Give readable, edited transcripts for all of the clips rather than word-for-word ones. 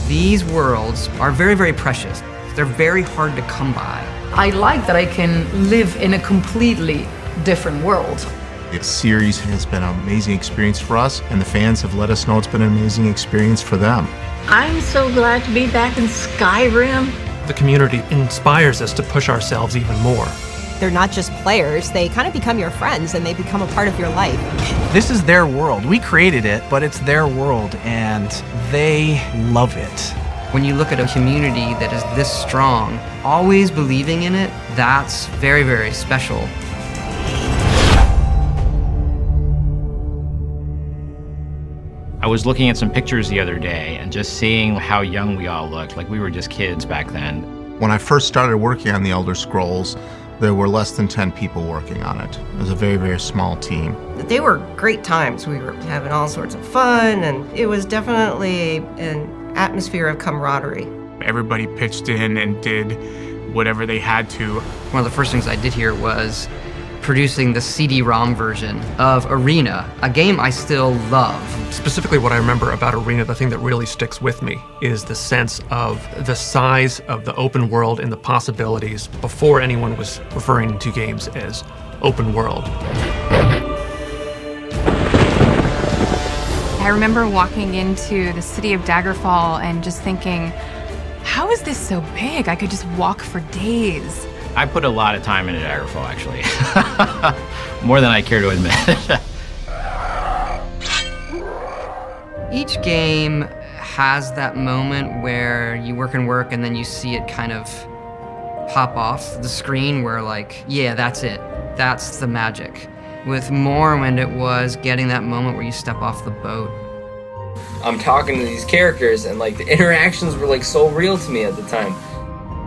These worlds are very, very precious. They're very hard to come by. I like that I can live in a completely different world. This series has been an amazing experience for us, and the fans have let us know it's been an amazing experience for them. I'm so glad to be back in Skyrim. The community inspires us to push ourselves even more. They're not just players, they kind of become your friends and they become a part of your life. This is their world. We created it, but it's their world and they love it. When you look at a community that is this strong, always believing in it, that's very, very special. I was looking at some pictures the other day and just seeing how young we all looked, like we were just kids back then. When I first started working on the Elder Scrolls, there were less than 10 people working on it. It was a very, very small team. They were great times. We were having all sorts of fun, and it was definitely an atmosphere of camaraderie. Everybody pitched in and did whatever they had to. One of the first things I did here was producing the CD-ROM version of Arena, a game I still love. Specifically what I remember about Arena, the thing that really sticks with me is the sense of the size of the open world and the possibilities before anyone was referring to games as open world. I remember walking into the city of Daggerfall and just thinking, how is this so big? I could just walk for days. I put a lot of time into Daggerfall, actually. More than I care to admit. Each game has that moment where you work and work and then you see it kind of pop off the screen where like, yeah, that's it. That's the magic. With Morrowind, it was getting that moment where you step off the boat. I'm talking to these characters and like the interactions were like so real to me at the time.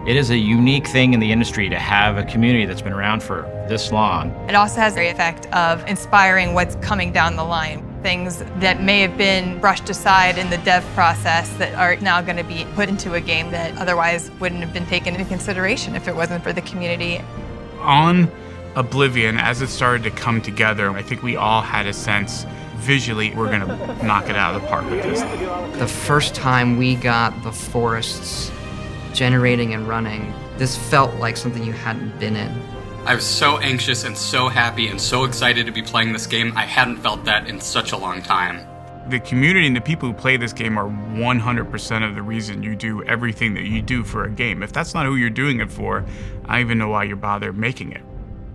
It is a unique thing in the industry to have a community that's been around for this long. It also has the effect of inspiring what's coming down the line. Things that may have been brushed aside in the dev process that are now going to be put into a game that otherwise wouldn't have been taken into consideration if it wasn't for the community. On Oblivion, as it started to come together, I think we all had a sense visually we're going to knock it out of the park with this. The first time we got the forests generating and running, this felt like something you hadn't been in. I was so anxious and so happy and so excited to be playing this game. I hadn't felt that in such a long time. The community and the people who play this game are 100% of the reason you do everything that you do for a game. If that's not who you're doing it for, I don't even know why you bother making it.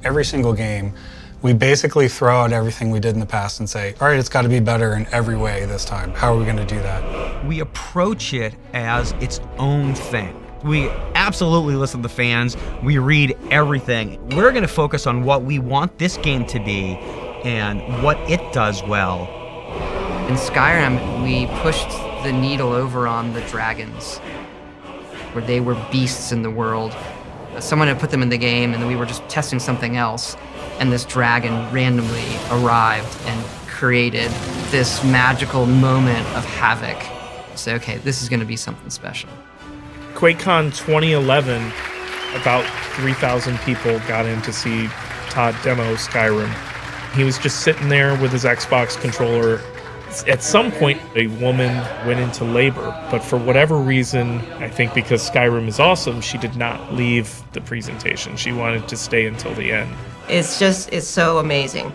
Every single game, we basically throw out everything we did in the past and say, all right, it's got to be better in every way this time. How are we going to do that? We approach it as its own thing. We absolutely listen to the fans. We read everything. We're going to focus on what we want this game to be and what it does well. In Skyrim, we pushed the needle over on the dragons, where they were beasts in the world. Someone had put them in the game, and then we were just testing something else, and this dragon randomly arrived and created this magical moment of havoc. So, okay, this is going to be something special. QuakeCon 2011, about 3,000 people got in to see Todd demo Skyrim. He was just sitting there with his Xbox controller. At some point, a woman went into labor, but for whatever reason, I think because Skyrim is awesome, she did not leave the presentation. She wanted to stay until the end. It's so amazing.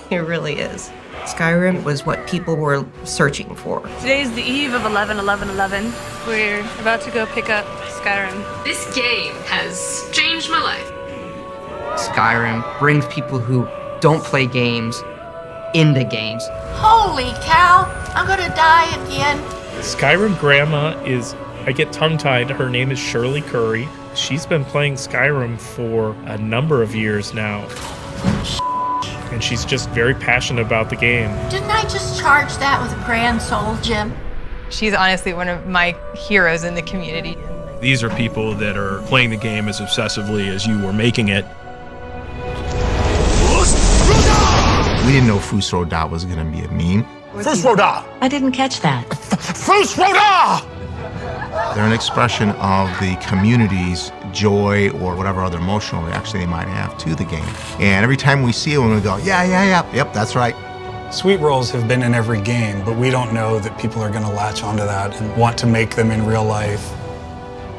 It really is. Skyrim was what people were searching for. Today's the eve of 11/11/11. We're about to go pick up Skyrim. This game has changed my life. Skyrim brings people who don't play games into games. Holy cow, I'm gonna die at the end. Skyrim grandma is, I get tongue-tied, her name is Shirley Curry. She's been playing Skyrim for a number of years now. And she's just very passionate about the game. Didn't I just charge that with a grand soul, Jim? She's honestly one of my heroes in the community. These are people that are playing the game as obsessively as you were making it. We didn't know Fus Roda was going to be a meme. Fus Roda! I didn't catch that. Fus Roda! They're an expression of the community's joy or whatever other emotional reaction they might have to the game. And every time we see it, we go, yeah, yep, that's right. Sweet rolls have been in every game, but we don't know that people are going to latch onto that and want to make them in real life.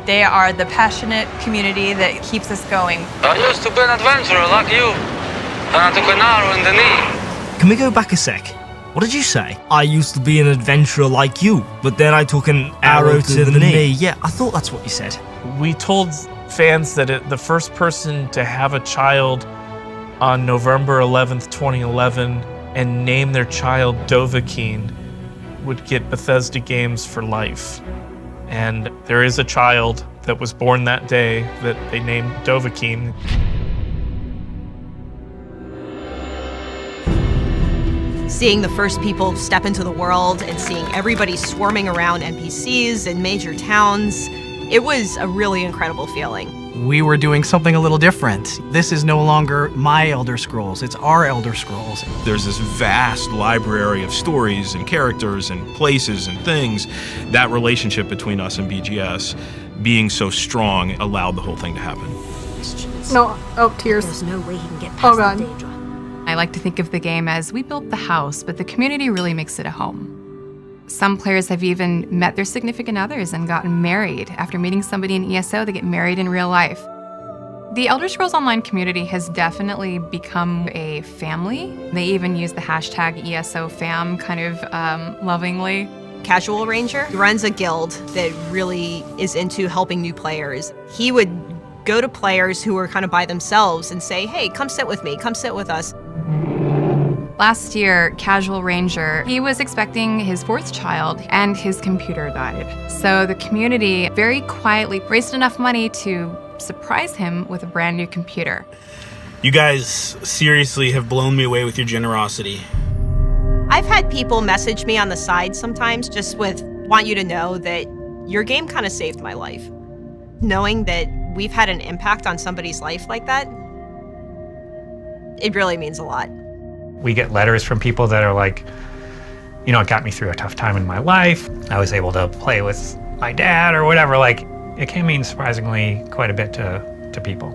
They are the passionate community that keeps us going. I used to be an adventurer like you, and I took an arrow in the knee. Can we go back a sec? What did you say? I used to be an adventurer like you, but then I took an arrow to the knee. Yeah, I thought that's what you said. We told fans that the first person to have a child on November 11th, 2011, and name their child Dovahkiin would get Bethesda games for life. And there is a child that was born that day that they named Dovahkiin. Seeing the first people step into the world and seeing everybody swarming around NPCs in major towns, it was a really incredible feeling. We were doing something a little different. This is no longer my Elder Scrolls, it's our Elder Scrolls. There's this vast library of stories and characters and places and things. That relationship between us and BGS being so strong allowed the whole thing to happen. No, oh, tears. There's no way he can get past Oh, God. the Daedra. I like to think of the game as we built the house, but the community really makes it a home. Some players have even met their significant others and gotten married. After meeting somebody in ESO, they get married in real life. The Elder Scrolls Online community has definitely become a family. They even use the hashtag ESOFam kind of lovingly. Casual Ranger runs a guild that really is into helping new players. He would go to players who were kind of by themselves and say, hey, come sit with me, come sit with us. Last year, Casual Ranger, he was expecting his 4th child and his computer died. So the community very quietly raised enough money to surprise him with a brand new computer. You guys seriously have blown me away with your generosity. I've had people message me on the side sometimes just with, want you to know that your game kind of saved my life. Knowing that we've had an impact on somebody's life like that, it really means a lot. We get letters from people that are like, you know, it got me through a tough time in my life. I was able to play with my dad or whatever. Like, it can mean surprisingly quite a bit to people.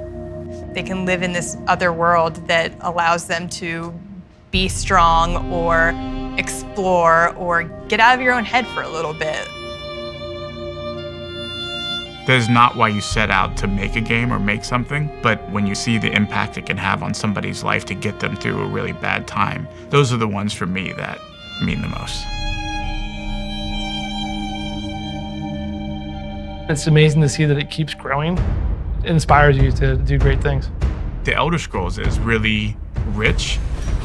They can live in this other world that allows them to be strong or explore or get out of your own head for a little bit. That is not why you set out to make a game or make something, but when you see the impact it can have on somebody's life to get them through a really bad time, those are the ones for me that mean the most. It's amazing to see that it keeps growing. It inspires you to do great things. The Elder Scrolls is really rich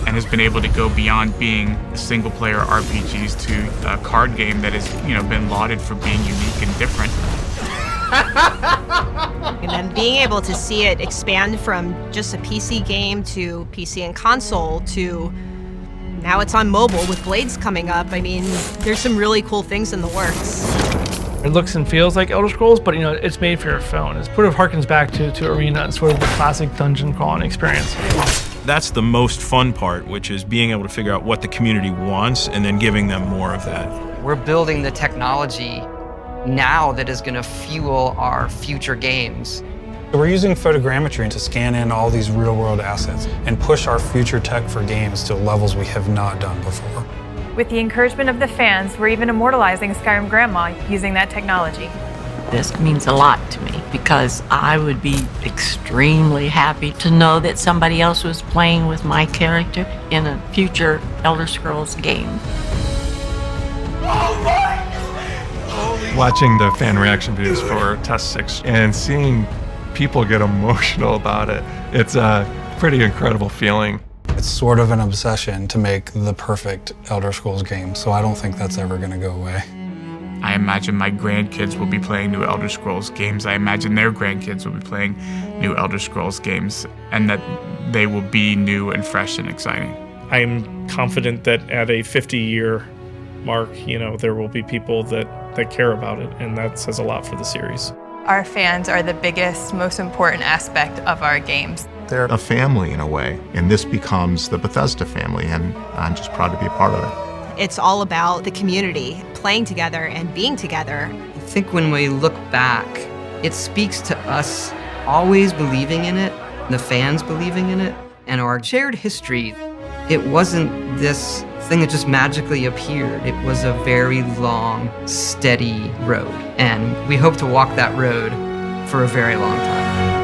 and has been able to go beyond being single-player RPGs to a card game that has, been lauded for being unique and different. And then being able to see it expand from just a PC game to PC and console to now it's on mobile with Blades coming up. I mean, there's some really cool things in the works. It looks and feels like Elder Scrolls, but it's made for your phone. It sort of harkens back to Arena and sort of the classic dungeon crawling experience. That's the most fun part, which is being able to figure out what the community wants and then giving them more of that. We're building the technology now that is going to fuel our future games. We're using photogrammetry to scan in all these real-world assets and push our future tech for games to levels we have not done before. With the encouragement of the fans, we're even immortalizing Skyrim Grandma using that technology. This means a lot to me because I would be extremely happy to know that somebody else was playing with my character in a future Elder Scrolls game. Watching the fan reaction videos for Test 6 and seeing people get emotional about it, it's a pretty incredible feeling. It's sort of an obsession to make the perfect Elder Scrolls game, so I don't think that's ever going to go away. I imagine my grandkids will be playing new Elder Scrolls games. I imagine their grandkids will be playing new Elder Scrolls games, and that they will be new and fresh and exciting. I am confident that at a 50-year mark, there will be people that care about it, and that says a lot for the series. Our fans are the biggest, most important aspect of our games. They're a family in a way, and this becomes the Bethesda family, and I'm just proud to be a part of it. It's all about the community playing together and being together. I think when we look back, it speaks to us always believing in it, the fans believing in it, and our shared history. It wasn't this thing that just magically appeared. It was a very long, steady road, and we hope to walk that road for a very long time.